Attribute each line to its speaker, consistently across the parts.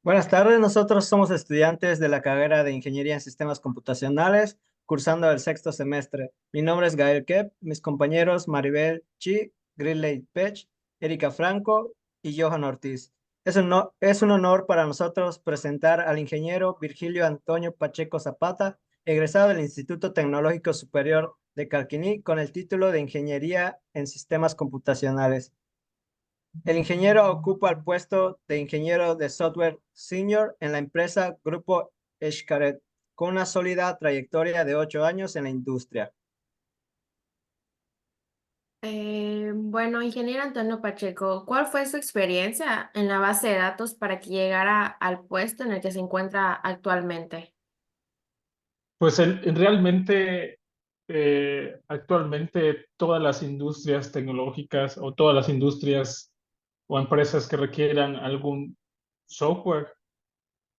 Speaker 1: Buenas tardes, nosotros somos estudiantes de la carrera de Ingeniería en Sistemas Computacionales, cursando el sexto semestre. Mi nombre es Gael Kep, mis compañeros Maribel Chi, Griley Pech, Erika Franco y Johan Ortiz. Es un honor para nosotros presentar al ingeniero Virgilio Antonio Pacheco Zapata, egresado del Instituto Tecnológico Superior de Calquiní con el título de Ingeniería en Sistemas Computacionales. El ingeniero ocupa el puesto de ingeniero de software senior en la empresa Grupo Xcaret, con una sólida trayectoria de 8 años en la industria.
Speaker 2: Bueno, ingeniero Antonio Pacheco, ¿cuál fue su experiencia en la base de datos para que llegara al puesto en el que se encuentra actualmente?
Speaker 3: Pues realmente, actualmente todas las industrias tecnológicas o todas las industrias o empresas que requieran algún software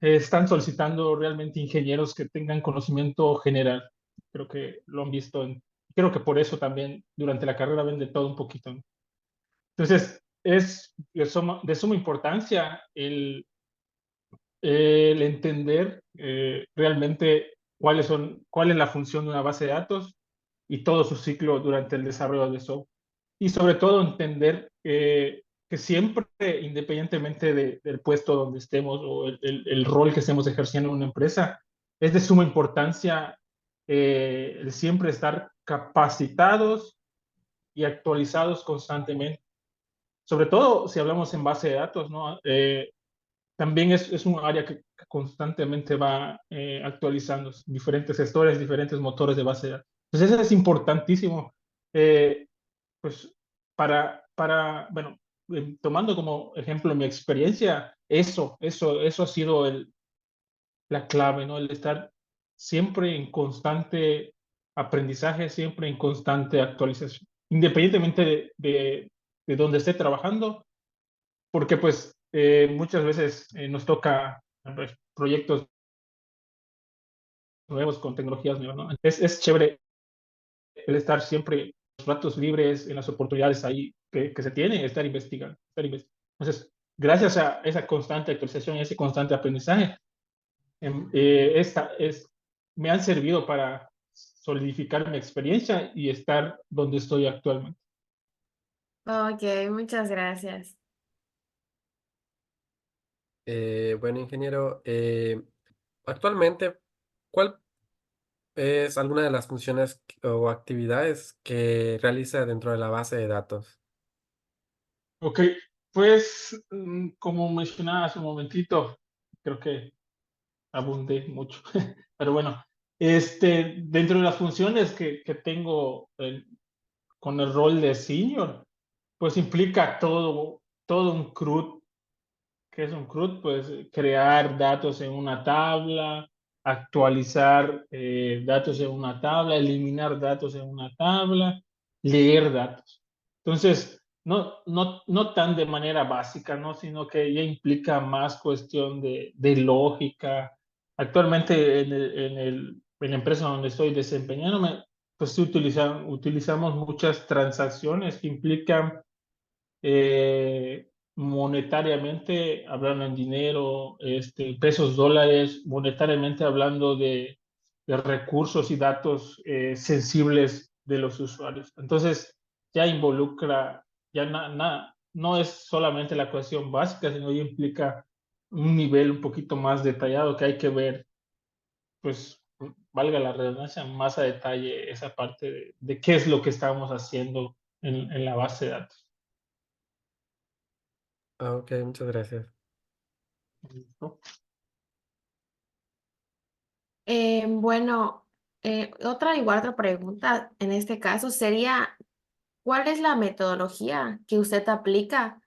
Speaker 3: están solicitando realmente ingenieros que tengan conocimiento general. Creo que lo han visto creo que por eso también durante la carrera ven de todo un poquito, ¿no? Entonces, es de suma importancia el entender realmente cuál es la función de una base de datos y todo su ciclo durante el desarrollo de software. Y sobre todo entender que siempre, independientemente del puesto donde estemos o el rol que estemos ejerciendo en una empresa, es de suma importancia el siempre estar capacitados y actualizados constantemente. Sobre todo si hablamos en base de datos, ¿no? También es un área que constantemente va actualizándose, diferentes gestores, diferentes motores de base de datos. Entonces, eso es importantísimo, eh, pues, bueno, tomando como ejemplo mi experiencia, eso ha sido la clave, ¿no? El estar siempre en constante aprendizaje, siempre en constante actualización, independientemente de dónde esté trabajando, porque pues muchas veces nos toca pues, proyectos nuevos con tecnologías nuevas, ¿no? Es chévere el estar siempre los ratos libres en las oportunidades ahí que se tiene, estar investigando, estar investigando. Entonces, gracias a esa constante actualización, ese constante aprendizaje, esta me han servido para solidificar mi experiencia y estar donde estoy actualmente.
Speaker 2: Ok, muchas gracias.
Speaker 4: Bueno, ingeniero, actualmente, ¿cuál es alguna de las funciones o actividades que realiza dentro de la base de datos?
Speaker 3: Ok, pues como mencionaba hace un momentito, creo que abundé mucho. Pero bueno, dentro de las funciones que tengo con el rol de senior, pues implica todo un CRUD. ¿Qué es un CRUD? Pues crear datos en una tabla, actualizar datos en una tabla, eliminar datos en una tabla, leer datos. Entonces, no tan de manera básica, ¿no? Sino que ya implica más cuestión de lógica. Actualmente en la empresa donde estoy desempeñándome, pues sí utilizamos muchas transacciones que implican monetariamente hablando en dinero, pesos, dólares, monetariamente hablando de recursos y datos sensibles de los usuarios. Entonces, ya involucra, ya no es solamente la cuestión básica, sino ya implica un nivel un poquito más detallado que hay que ver, pues, valga la redundancia, más a detalle esa parte de qué es lo que estamos haciendo en la base de datos.
Speaker 4: Ah, ok, muchas gracias.
Speaker 3: ¿No?
Speaker 2: Bueno, otra pregunta en este caso sería, ¿cuál es la metodología que usted aplica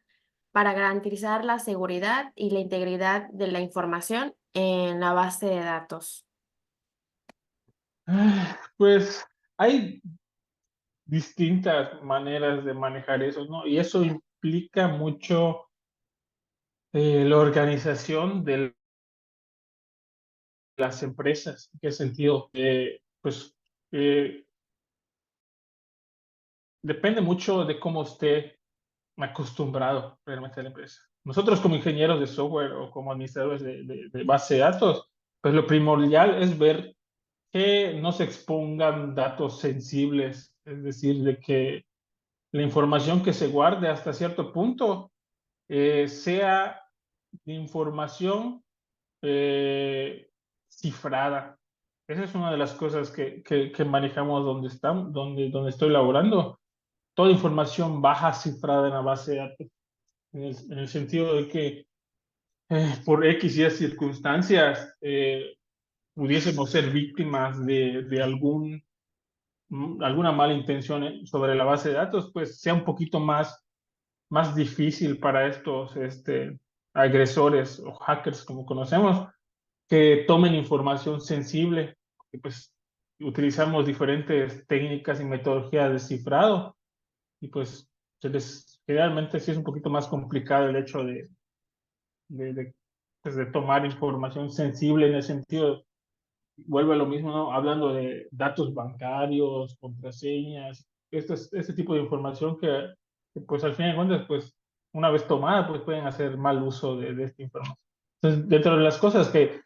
Speaker 2: para garantizar la seguridad y la integridad de la información en la base de datos?
Speaker 3: Pues hay distintas maneras de manejar eso, ¿no? Y eso implica mucho la organización de las empresas. ¿En qué sentido? Pues eh, depende mucho de cómo esté acostumbrado realmente la empresa. nosotros como ingenieros de software o como administradores de base de datos, pues lo primordial es ver que no se expongan datos sensibles, es decir, de que la información que se guarde hasta cierto punto sea información cifrada. Esa es una de las cosas que manejamos donde estoy laborando. Toda información baja cifrada en la base de datos, en el sentido de que por X y Y circunstancias pudiésemos ser víctimas de alguna mala intención sobre la base de datos, pues sea un poquito más difícil para estos agresores o hackers, como conocemos, que tomen información sensible, que pues utilizamos diferentes técnicas y metodologías de cifrado, y pues generalmente sí es un poquito más complicado el hecho pues, de tomar información sensible en el sentido, vuelve a lo mismo, ¿no? Hablando de datos bancarios, contraseñas, este tipo de información que, pues al fin de cuentas, pues una vez tomada, pues pueden hacer mal uso de esta información. Entonces, dentro de las cosas que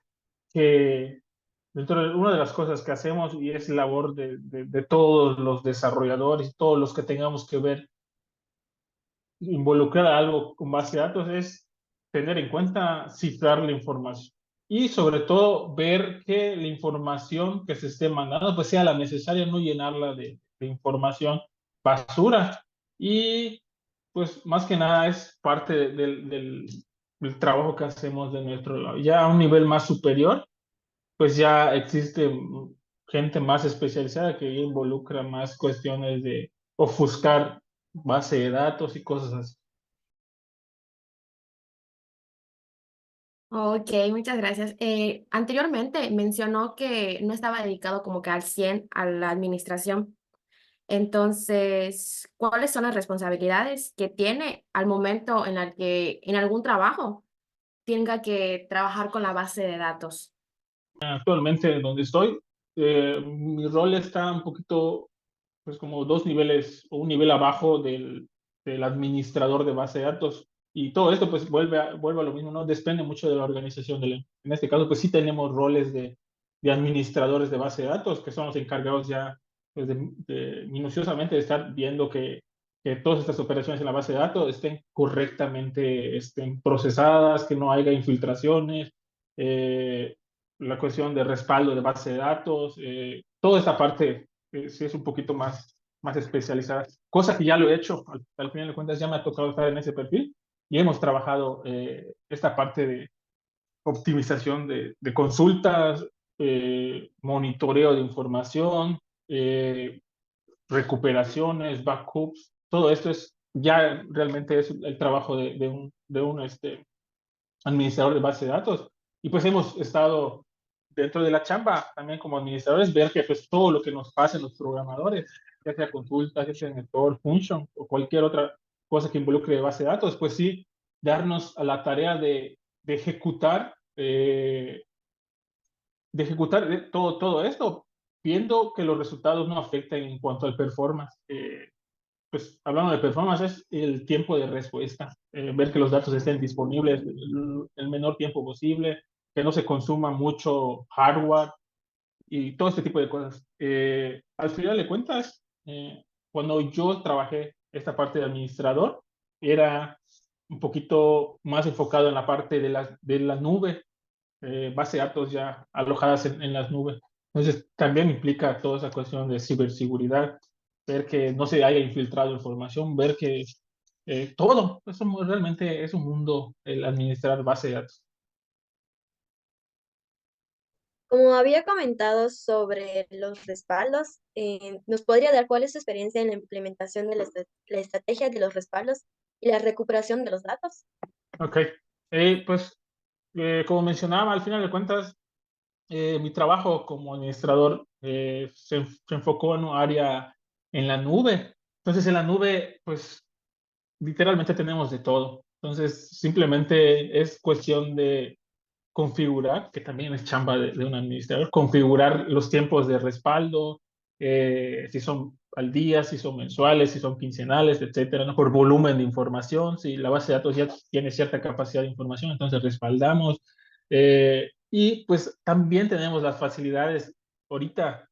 Speaker 3: una de las cosas que hacemos y es labor de todos los desarrolladores y todos los que tengamos que ver, involucrar a algo con base de datos es tener en cuenta cifrar la información y sobre todo ver que la información que se esté mandando pues sea la necesaria, no llenarla de información basura. Y pues más que nada es parte del trabajo que hacemos de nuestro lado. Ya a un nivel más superior, pues ya existe gente más especializada que involucra más cuestiones de ofuscar base de datos y cosas así.
Speaker 2: Ok, muchas gracias. Anteriormente mencionó que no estaba dedicado como que al 100 a la administración. Entonces, ¿cuáles son las responsabilidades que tiene al momento en el que en algún trabajo tenga que trabajar con la base de datos?
Speaker 3: Actualmente donde estoy, mi rol está un poquito, pues como dos niveles o un nivel abajo del administrador de base de datos. Y todo esto pues vuelve a lo mismo, ¿no? Depende mucho de la organización. En este caso, pues sí tenemos roles de administradores de base de datos, que son los encargados ya pues, minuciosamente de estar viendo que todas estas operaciones en la base de datos estén correctamente procesadas, que no haya infiltraciones, la cuestión de respaldo de base de datos, toda esta parte sí es un poquito más especializada, cosa que ya lo he hecho, al final de cuentas ya me ha tocado estar en ese perfil y hemos trabajado esta parte de optimización de consultas, monitoreo de información, recuperaciones, backups, todo esto es ya realmente es el trabajo de un administrador de base de datos. Y pues hemos estado dentro de la chamba también como administradores, ver que pues todo lo que nos pasen los programadores, ya sea consultas, ya sea en el core function o cualquier otra cosa que involucre base de datos, pues sí, darnos a la tarea de ejecutar, todo esto, viendo que los resultados no afecten en cuanto al performance. Pues hablando de performance, es el tiempo de respuesta, ver que los datos estén disponibles el menor tiempo posible, que no se consuma mucho hardware y todo este tipo de cosas. Al final de cuentas, cuando yo trabajé esta parte de administrador, era un poquito más enfocado en la parte de la nube, base de datos ya alojadas en las nubes. Entonces, también implica toda esa cuestión de ciberseguridad, ver que no se haya infiltrado información, ver que todo, eso realmente es un mundo el administrar base de datos.
Speaker 5: Como había comentado sobre los respaldos, ¿nos podría dar cuál es su experiencia en la implementación de la estrategia de los respaldos y la recuperación de los datos?
Speaker 3: Ok, pues como mencionaba, al final de cuentas, mi trabajo como administrador se enfocó en un área en la nube. Entonces, en la nube, pues literalmente tenemos de todo. Entonces, simplemente es cuestión de configurar, que también es chamba de un administrador, configurar los tiempos de respaldo, si son al día, si son mensuales, si son quincenales, etcétera, ¿no? Por volumen de información, si la base de datos ya tiene cierta capacidad de información, entonces respaldamos. Y pues también tenemos las facilidades ahorita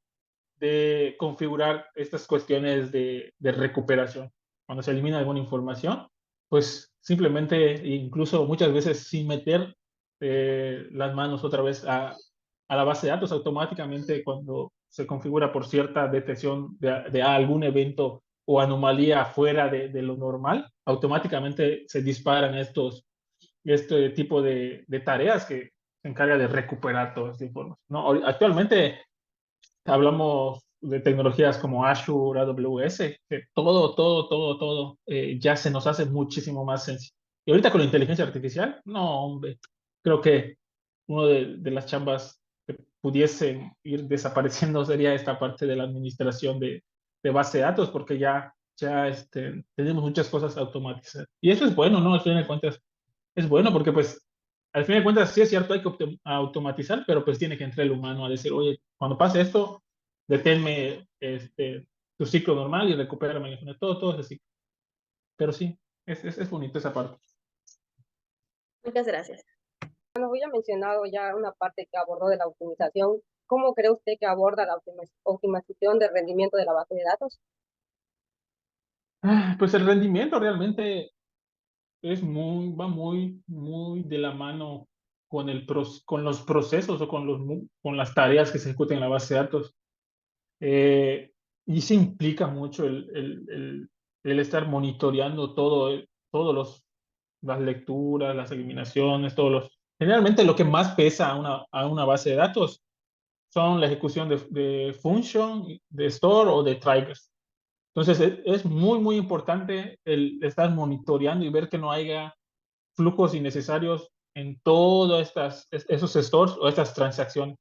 Speaker 3: de configurar estas cuestiones de recuperación. Cuando se elimina alguna información, pues simplemente, incluso muchas veces sin meter las manos otra vez a la base de datos, automáticamente cuando se configura por cierta detección de algún evento o anomalía fuera de lo normal, automáticamente se disparan este tipo de tareas que se encarga de recuperar toda esta información, ¿no? Actualmente hablamos de tecnologías como Azure, AWS, que todo ya se nos hace muchísimo más sencillo. Y ahorita con la inteligencia artificial, no, hombre, creo que una de las chambas que pudiesen ir desapareciendo sería esta parte de la administración de base de datos, porque ya tenemos muchas cosas automatizadas. Y eso es bueno, ¿no? Al fin de cuentas, es bueno porque pues al fin de cuentas sí es cierto, hay que automatizar, pero pues tiene que entrar el humano a decir, oye, cuando pase esto, deténme tu ciclo normal y recupera todo ese ciclo. Pero sí, es bonito esa parte.
Speaker 5: Muchas gracias.
Speaker 6: Bueno, voy a mencionar ya una parte que abordó de la optimización. ¿Cómo cree usted que aborda la optimización del rendimiento de la base de datos?
Speaker 3: Pues el rendimiento realmente va muy de la mano con los procesos o con las tareas que se ejecutan en la base de datos. Y se implica mucho el estar monitoreando todos las lecturas, las eliminaciones, Generalmente lo que más pesa a una base de datos son la ejecución de function, de store o de triggers. Entonces es muy importante el estar monitoreando y ver que no haya flujos innecesarios en todos esos stores o estas transacciones,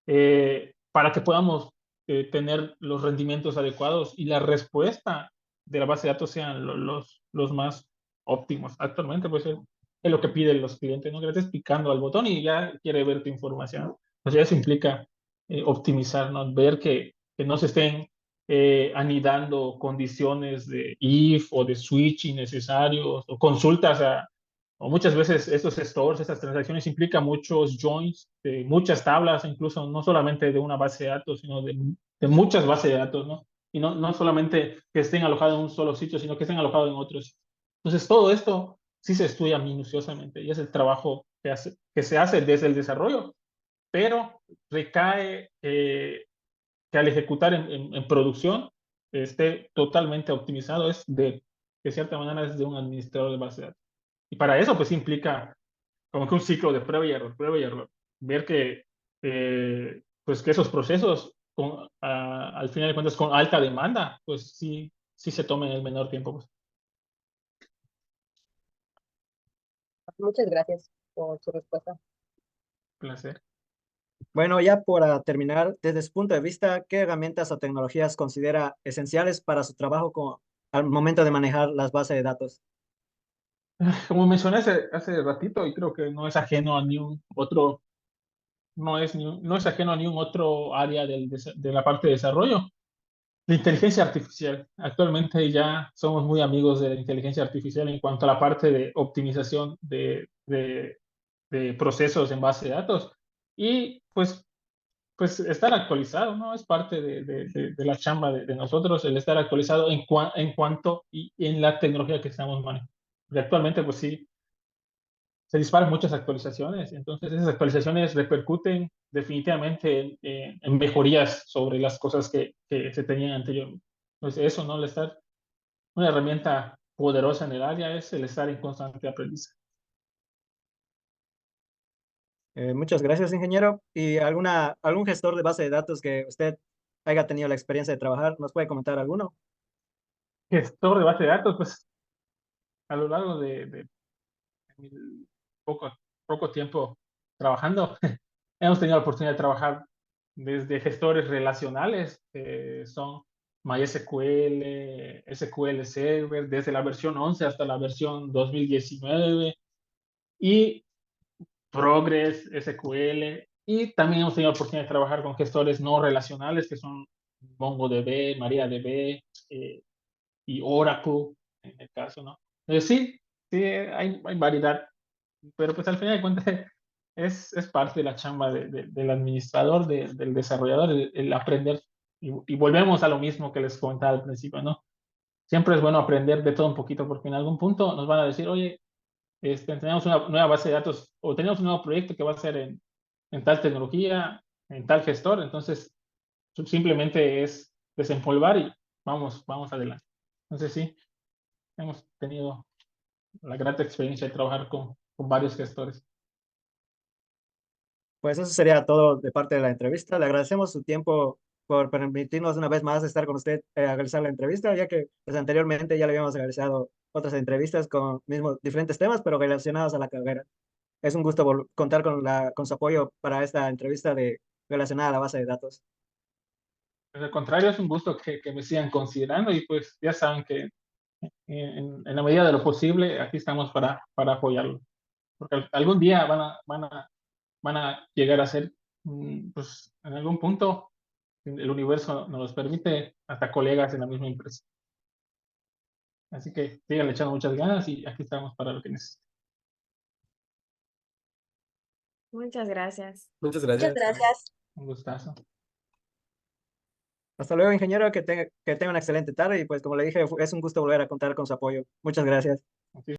Speaker 3: para que podamos tener los rendimientos adecuados y la respuesta de la base de datos sean los más óptimos. Actualmente, pues es lo que piden los clientes, ¿no? Que le estés picando al botón y ya quiere ver tu información. Pues eso implica optimizar, ¿no? Ver que no se estén anidando condiciones de if o de switch innecesarios o consultas o muchas veces estos stores, estas transacciones implican muchos joins, de muchas tablas, incluso no solamente de una base de datos, sino de muchas bases de datos, ¿no? Y no solamente que estén alojados en un solo sitio, sino que estén alojados en otros. Entonces, todo esto sí se estudia minuciosamente y es el trabajo que se hace desde el desarrollo, pero recae que al ejecutar en producción esté totalmente optimizado, de cierta manera, es de un administrador de base de datos. Y para eso, pues implica como que un ciclo de prueba y error. Ver pues que esos procesos, al final de cuentas, con alta demanda, pues sí se tomen el menor tiempo. Pues.
Speaker 6: Muchas gracias por su respuesta.
Speaker 3: Placer.
Speaker 1: Bueno, ya para terminar, desde su punto de vista, ¿qué herramientas o tecnologías considera esenciales para su trabajo al momento de manejar las bases de datos?
Speaker 3: Como mencioné hace ratito, y creo que no es ajeno a ni un otro, no es ajeno a ni un otro área de la parte de desarrollo. La inteligencia artificial. Actualmente ya somos muy amigos de la inteligencia artificial en cuanto a la parte de optimización de procesos en base de datos. Y pues estar actualizado, ¿no? Es parte de la chamba de nosotros, el estar actualizado en cuanto y en la tecnología que estamos manejando. Y actualmente, pues sí, se disparan muchas actualizaciones, entonces esas actualizaciones repercuten definitivamente en mejorías sobre las cosas que se tenían anteriormente. Entonces eso, ¿no? Una herramienta poderosa en el área es el estar en constante aprendizaje.
Speaker 1: Muchas gracias, ingeniero. ¿Y algún gestor de base de datos que usted haya tenido la experiencia de trabajar? ¿Nos puede comentar alguno?
Speaker 3: Gestor de base de datos, pues a lo largo de mi poco tiempo trabajando, hemos tenido la oportunidad de trabajar desde gestores relacionales, que son MySQL, SQL Server, desde la versión 11 hasta la versión 2019, y Progress, SQL, y también hemos tenido la oportunidad de trabajar con gestores no relacionales, que son MongoDB, MariaDB y Oracle en el caso, ¿no? Entonces sí, hay variedad, pero pues al final de cuentas es parte de la chamba del administrador, del desarrollador, el aprender. Y volvemos a lo mismo que les comentaba al principio, ¿no? Siempre es bueno aprender de todo un poquito, porque en algún punto nos van a decir, oye, tenemos una nueva base de datos o tenemos un nuevo proyecto que va a ser en tal tecnología, en tal gestor, entonces simplemente es desempolvar y vamos adelante. Entonces sí, hemos tenido la grata experiencia de trabajar con varios gestores.
Speaker 1: Pues eso sería todo de parte de la entrevista. Le agradecemos su tiempo por permitirnos una vez más estar con usted a realizar la entrevista, ya que pues, anteriormente ya le habíamos realizado otras entrevistas con mismos diferentes temas, pero relacionados a la carrera. Es un gusto contar con su apoyo para esta entrevista relacionada a la base de datos.
Speaker 3: Al contrario, es un gusto que me sigan considerando y pues ya saben que en la medida de lo posible aquí estamos para apoyarlo. Porque algún día van a llegar a ser, pues en algún punto, el universo nos los permite, hasta colegas en la misma empresa. Así que sigan echando muchas ganas y aquí estamos para lo que necesiten.
Speaker 2: Muchas gracias.
Speaker 4: Muchas
Speaker 5: Muchas
Speaker 4: gracias.
Speaker 5: gracias.
Speaker 3: Un gustazo.
Speaker 1: Hasta luego, ingeniero, que tenga una excelente tarde y pues como le dije, es un gusto volver a contar con su apoyo. Muchas gracias.